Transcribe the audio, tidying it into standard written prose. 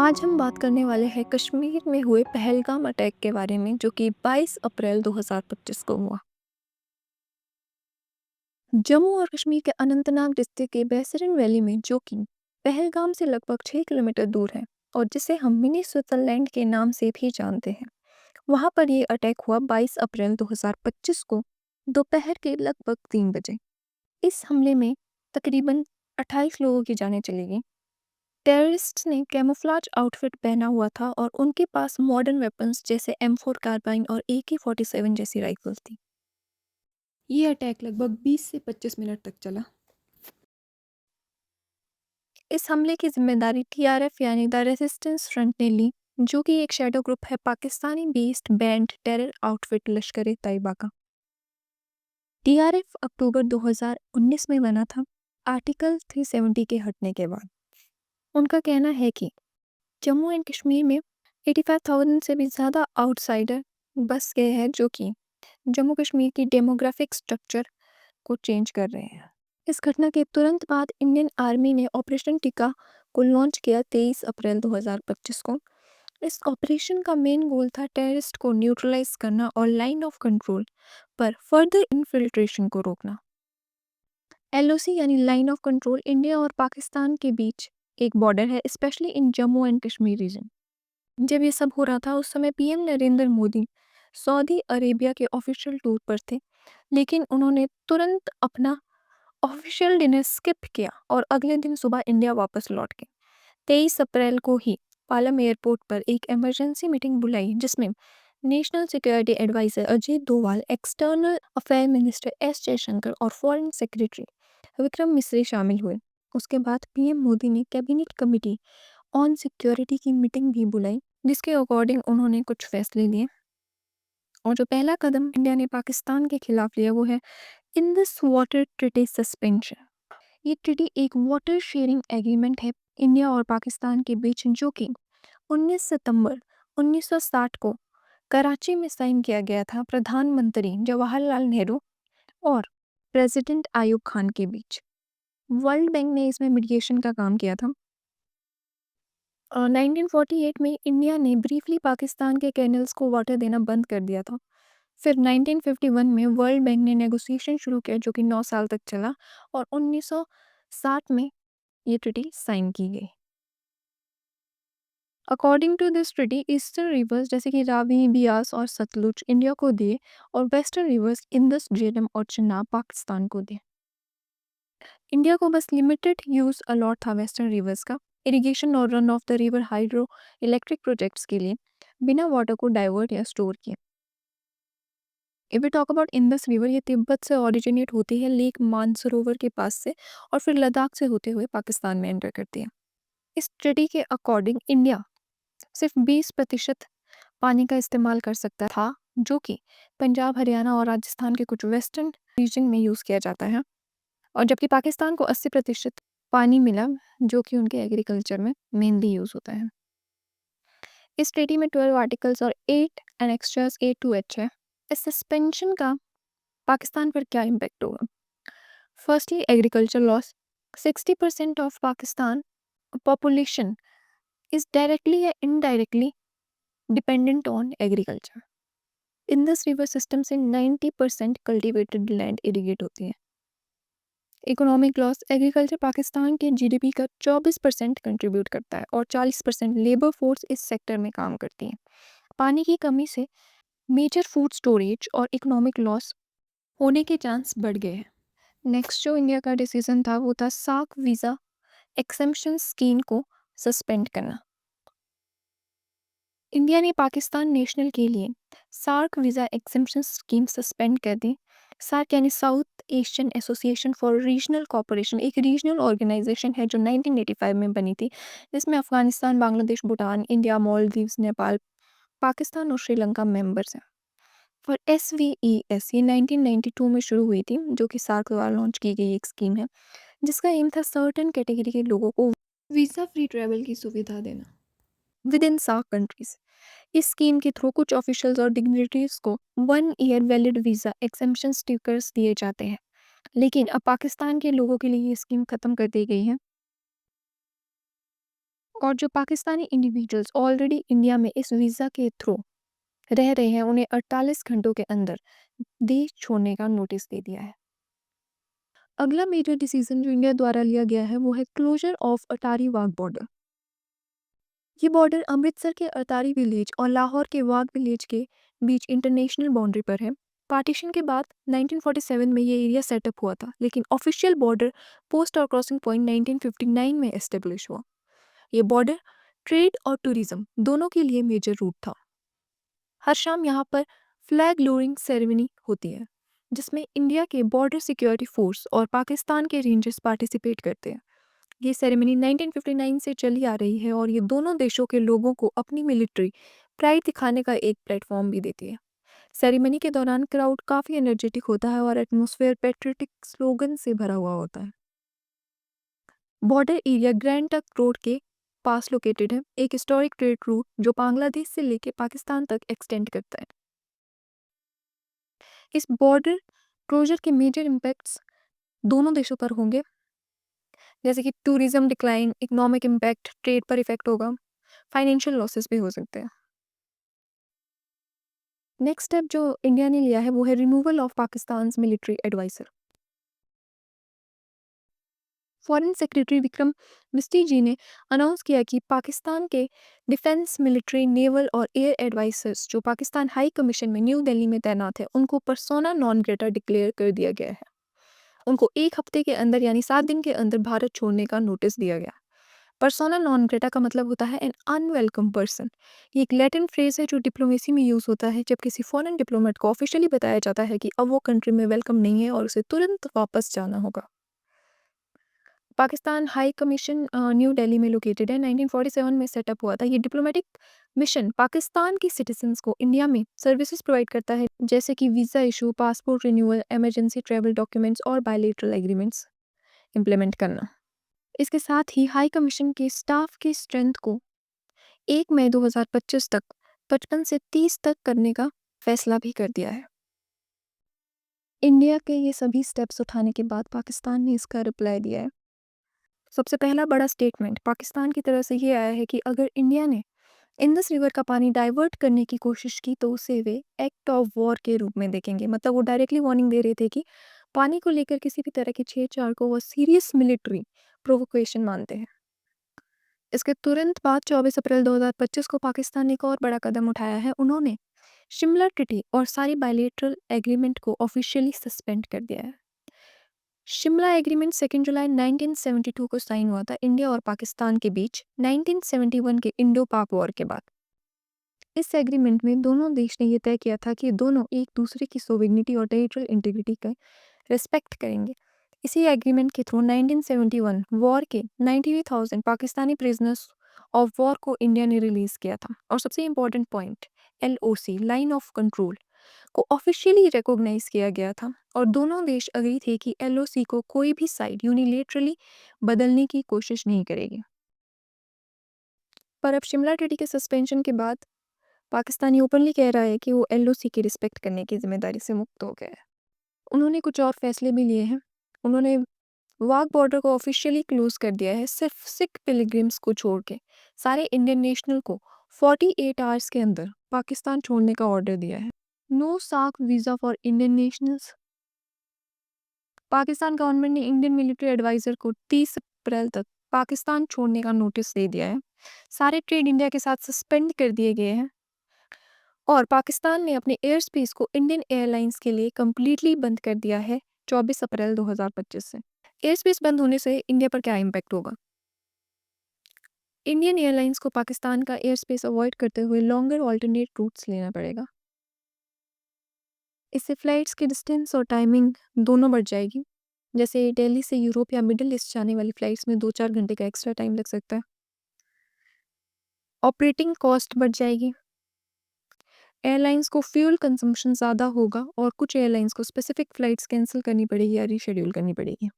आज हम बात करने वाले हैं कश्मीर में हुए पहलगाम अटैक के बारे में जो कि 22 अप्रैल 2025 को हुआ। जम्मू और कश्मीर के अनंतनाग डिस्ट्रिक्ट के बेसरन वैली में जो कि पहलगाम से लगभग 6 किलोमीटर दूर है और जिसे हम मिनी स्विट्जरलैंड के नाम से भी जानते हैं। वहां पर ये अटैक हुआ 22 अप्रैल 2025 को दोपहर के लगभग 3 बजे। इस हमले में तकरीबन 28 लोगों की जानें चली गई। टेररिस्ट्स ने कैमोफ्लेज आउटफिट पहना हुआ था और उनके पास मॉडर्न वेपन्स जैसे M4 कार्बाइन और AK-47 जैसी राइफल्स थी। ये अटैक लगभग 20 से 25 मिनट तक चला। इस हमले की जिम्मेदारी TRF यानी द रेजिस्टेंस फ्रंट ने ली, जो कि एक शैडो ग्रुप है Pakistani based band terror outfit लश्कर तैयबा का। TRF अक्टूबर 2019 में बना था, आर्टिकल 370 के हटने के बाद। उनका कहना है कि जम्मू एंड कश्मीर में 85,000 से भी ज़्यादा आउटसाइडर बस गए हैं जो कि जम्मू कश्मीर की डेमोग्राफिक स्ट्रक्चर को चेंज कर रहे हैं। इस घटना के तुरंत बाद इंडियन आर्मी ने ऑपरेशन टिका को लॉन्च किया 23 अप्रैल 2025 को। इस ऑपरेशन का मेन गोल था टेररिस्ट को न्यूट्रलाइज करना और लाइन ऑफ कंट्रोल पर फर्दर इन्फिल्ट्रेशन को रोकना। LOC यानी लाइन ऑफ कंट्रोल इंडिया और पाकिस्तान के बीच एक बॉर्डर है, specially in Jammu and Kashmir region. जब ये सब हो रहा था उस समय PM Narendra Modi Saudi Arabia के ऑफिशियल टूर पर थे, लेकिन उन्होंने तुरंत अपना ऑफिशियल डिनर स्किप किया और अगले दिन सुबह इंडिया वापस लौट गए। 23 अप्रैल को ही पालम एयरपोर्ट पर एक इमरजेंसी मीटिंग बुलाई जिसमें national security advisor Ajit Doval, external affair minister S Jaishankar और फॉरेन सेक्रेटरी विक्रम मिस्री शामिल हुए। उसके बाद PM मोदी ने कैबिनेट कमेटी ऑन सिक्योरिटी की मीटिंग भी बुलाई, जिसके अकॉर्डिंग उन्होंने कुछ फैसले लिए। और जो पहला कदम इंडिया ने पाकिस्तान के खिलाफ लिया वो है इंडस वाटर ट्रीटी सस्पेंशन। ये ट्रीटी एक वाटर शेयरिंग एग्रीमेंट है इंडिया और पाकिस्तान के बीच, जो कि 19 सितंबर 1960 को कराची में साइन किया गया था प्रधानमंत्री जवाहरलाल नेहरू और प्रेसिडेंट आयूब खान के बीच। वर्ल्ड बैंक ने इसमें मीडिएशन का काम किया था। 1948 में इंडिया ने ब्रीफली पाकिस्तान के कैनल्स को वाटर देना बंद कर दिया था। फिर 1951 में वर्ल्ड बैंक ने नेगोशिएशन शुरू किया जो कि 9 साल तक चला और 1960 में ये ट्रीटी साइन की गई। According to this treaty eastern rivers जैसे कि रावी, बियास और सतलुज इंडिया को दिए और वेस्टर्न रिवर्स इंदस, झेलम और चिनाब पाकिस्तान को दिए। इंडिया को बस लिमिटेड यूज अलॉट था वेस्टर्न रिवर्स का इरिगेशन और run off the river hydro electric projects के लिए, बिना वाटर को डाइवर्ट या स्टोर किए। If we talk about Indus river, ये तिब्बत से ओरिजिनेट होती है लेक मानसरोवर के पास से और फिर लद्दाख से होते हुए पाकिस्तान में एंटर करती है। इस ट्रीटी के अकॉर्डिंग इंडिया सिर्फ 20% पानी का इस्तेमाल कर सकता था, जो कि पंजाब, हरियाणा और राजस्थान के कुछ वेस्टर्न रीजन में यूज़ किया जाता है, और जबकि पाकिस्तान को 80% पानी मिला जो कि उनके एग्रीकल्चर में मेनली यूज़ होता है। इस ट्रीटी में 12 आर्टिकल्स और 8 एनेक्स्चर्स A to H है। इस सस्पेंशन का पाकिस्तान पर क्या इम्पैक्ट होगा? Firstly agriculture loss. 60% of Pakistan population is directly या indirectly dependent on agriculture. Indus river system से 90% कल्टीवेटेड लैंड इरिगेट होती है। Economic loss. एग्रीकल्चर पाकिस्तान के GDP का 24% कंट्रीब्यूट करता है और 40% लेबर फोर्स इस सेक्टर में काम करती है। पानी की कमी से मेजर फूड स्टोरेज और इकोनॉमिक लॉस होने के चांस बढ़ गए हैं। नेक्स्ट जो इंडिया का डिसीजन था वो था सार्क वीज़ा एक्सेम्पशन स्कीम को सस्पेंड करना। इंडिया ने पाकिस्तान नेशनल के लिए SAARC visa exemption scheme suspend कर दी। सार्क यानी South Asian Association for Regional Cooperation एक रीजनल ऑर्गेनाइजेशन है जो 1985 में बनी थी, जिसमें अफगानिस्तान, बांग्लादेश, भूटान, इंडिया, मालदीव्स, नेपाल, पाकिस्तान और श्रीलंका मेंबर्स हैं। और SVES ये 1992 में शुरू हुई थी, जो कि सार्क द्वारा लॉन्च की गई एक स्कीम है जिसका एम था सर्टेन कैटेगरी के लोगों को वीज़ा फ्री ट्रैवल की सुविधा देना। Within SAARC countries. इस स्कीम के थ्रू कुछ ऑफिशियल्स और डिग्निटरीज को 1 year valid visa exemption stickers दिए जाते हैं, लेकिन अब पाकिस्तान के लोगों के लिए ये स्कीम खत्म कर दी गई है। और जो पाकिस्तानी इंडिविजुअल्स ऑलरेडी इंडिया में इस वीज़ा के थ्रू रह रहे हैं उन्हें 48 घंटों के अंदर देश छोड़ने का नोटिस दे दिया है। अगला मेजर डिसीजन जो इंडिया द्वारा लिया गया है वो है closure of Attari Wagah border. ये बॉर्डर अमृतसर के अटारी विलेज और लाहौर के वाघ विलेज के बीच इंटरनेशनल बाउंड्री पर है। पार्टीशन के बाद 1947 में ये एरिया सेटअप हुआ था, लेकिन ऑफिशियल बॉर्डर पोस्ट और क्रॉसिंग पॉइंट 1959 में एस्टेब्लिश हुआ। ये बॉर्डर ट्रेड और टूरिज्म दोनों के लिए मेजर रूट था। हर शाम यहाँ पर फ्लैग लोअरिंग सेरेमनी होती है, जिसमें इंडिया के बॉर्डर सिक्योरिटी फोर्स और पाकिस्तान के रेंजर्स पार्टिसिपेट करते हैं। ये सेरेमनी 1959 से चली आ रही है और ये दोनों देशों के लोगों को अपनी मिलिट्री प्राइड दिखाने का एक प्लेटफॉर्म भी देती है। सेरेमनी के दौरान क्राउड काफ़ी एनर्जेटिक होता है और एटमॉस्फेयर पैट्रियोटिक स्लोगन से भरा हुआ होता है। Border area grand trunk road के पास लोकेटेड है, एक हिस्टोरिक ट्रेड रूट जो बांग्लादेश से लेकर पाकिस्तान तक एक्सटेंड करता है। इस बॉर्डर क्लोजर के मेजर इम्पैक्ट्स दोनों देशों पर होंगे, जैसे कि tourism decline, economic impact, trade पर इफेक्ट होगा, फाइनेंशियल लॉसेस भी हो सकते हैं। नेक्स्ट स्टेप जो इंडिया ने लिया है वो है removal of Pakistan military advisor. Foreign secretary Vikram Misri ji ने अनाउंस किया कि पाकिस्तान के डिफेंस, मिलिट्री, नेवल और एयर एडवाइजर्स जो पाकिस्तान हाई कमीशन में न्यू दिल्ली में तैनात है उनको पर्सोना नॉन ग्रेटा डिक्लेयर कर दिया गया है। उनको 1 हफ्ते के अंदर यानी 7 दिन के अंदर भारत छोड़ने का नोटिस दिया गया। पर्सोना नॉन ग्रेटा का मतलब होता है एन अनवेलकम पर्सन। ये एक लैटिन फ्रेज है जो डिप्लोमेसी में यूज़ होता है जब किसी फॉरेन डिप्लोमेट को ऑफिशियली बताया जाता है कि अब वो कंट्री में वेलकम नहीं है और उसे तुरंत वापस जाना होगा। Pakistan high commission new Delhi में लोकेटेड है, 1947 में सेटअप हुआ था। ये डिप्लोमेटिक मिशन पाकिस्तान की सिटीजन्स को इंडिया में सर्विसेज प्रोवाइड करता है, जैसे कि visa issue, passport renewal, emergency travel documents और बायलैटरल एग्रीमेंट्स इम्प्लीमेंट करना। इसके साथ ही हाई कमीशन के स्टाफ की स्ट्रेंथ को 1 मई 2025 तक 55 से 30 तक करने का फैसला भी कर दिया है। इंडिया के ये सभी स्टेप्स उठाने के बाद पाकिस्तान ने इसका रिप्लाई दिया है। सबसे पहला बड़ा स्टेटमेंट पाकिस्तान की तरफ से ये आया है कि अगर इंडिया ने इंडस रिवर का पानी डाइवर्ट करने की कोशिश की तो उसे वे एक्ट ऑफ वॉर के रूप में देखेंगे। मतलब वो डायरेक्टली वार्निंग दे रहे थे कि पानी को लेकर किसी भी तरह की छेड़छाड़ को वो सीरियस मिलिट्री प्रोवोकेशन मानते हैं। इसके तुरंत बाद 24 अप्रैल 2025 को पाकिस्तान ने एक और बड़ा कदम उठाया है। उन्होंने शिमला ट्रीटी और सारी बायलैटरल एग्रीमेंट को ऑफिशियली सस्पेंड कर दिया है। शिमला एग्रीमेंट 2 जुलाई 1972 को साइन हुआ था इंडिया और पाकिस्तान के बीच 1971 के इंडो पाक वॉर के बाद। इस एग्रीमेंट में दोनों देश ने यह तय किया था कि दोनों एक दूसरे की सोवेनिटी और टेरिटोरियल इंटीग्रिटी का रिस्पेक्ट करेंगे। इसी एग्रीमेंट के थ्रू 1971 वॉर के 93,000 पाकिस्तानी प्रिजनर्स ऑफ वॉर को इंडिया ने रिलीज़ किया था। और सबसे important point LOC line of control को ऑफिशियली रिकॉग्नाइज किया गया था और दोनों देश अग्री थे कि LOC को कोई भी साइड यूनिलेटरली बदलने की कोशिश नहीं करेगी। पर अब शिमला ट्रीटी के सस्पेंशन के बाद पाकिस्तानी ओपनली कह रहा है कि वो LOC की रिस्पेक्ट करने की जिम्मेदारी से मुक्त हो गया है। उन्होंने कुछ और फैसले भी लिए हैं। उन्होंने वाघ बॉर्डर को ऑफिशियली क्लोज कर दिया है, सिर्फ सिख पिलग्रिम्स को छोड़ के सारे इंडियन नेशनल को 48 आवर्स के अंदर पाकिस्तान छोड़ने का ऑर्डर दिया है। No SAARC visa for Indian nationals. Pakistan government ने इंडियन मिलिट्री एडवाइज़र को 30 अप्रैल तक पाकिस्तान छोड़ने का नोटिस दे दिया है। सारे ट्रेड इंडिया के साथ सस्पेंड कर दिए गए हैं और पाकिस्तान ने अपने एयर स्पेस को इंडियन एयरलाइंस के लिए कम्प्लीटली बंद कर दिया है 24 अप्रैल 2025 से। एयर स्पेस बंद होने से इंडिया पर क्या इम्पैक्ट होगा? इंडियन एयरलाइंस को पाकिस्तान का एयर स्पेस अवॉइड करते हुए लॉन्गर ऑल्टरनेट रूट्स लेना पड़ेगा। इससे फ़्लाइट्स की डिस्टेंस और टाइमिंग दोनों बढ़ जाएगी। जैसे दिल्ली से यूरोप या मिडल ईस्ट जाने वाली फ़्लाइट्स में 2-4 घंटे का एक्स्ट्रा टाइम लग सकता है। ऑपरेटिंग कॉस्ट बढ़ जाएगी। एयरलाइंस को फ्यूल कंजम्पशन ज़्यादा होगा और कुछ एयरलाइंस को स्पेसिफिक फ़्लाइट्स कैंसिल करनी पड़ेगी या रीशेड्यूल करनी पड़ेगी।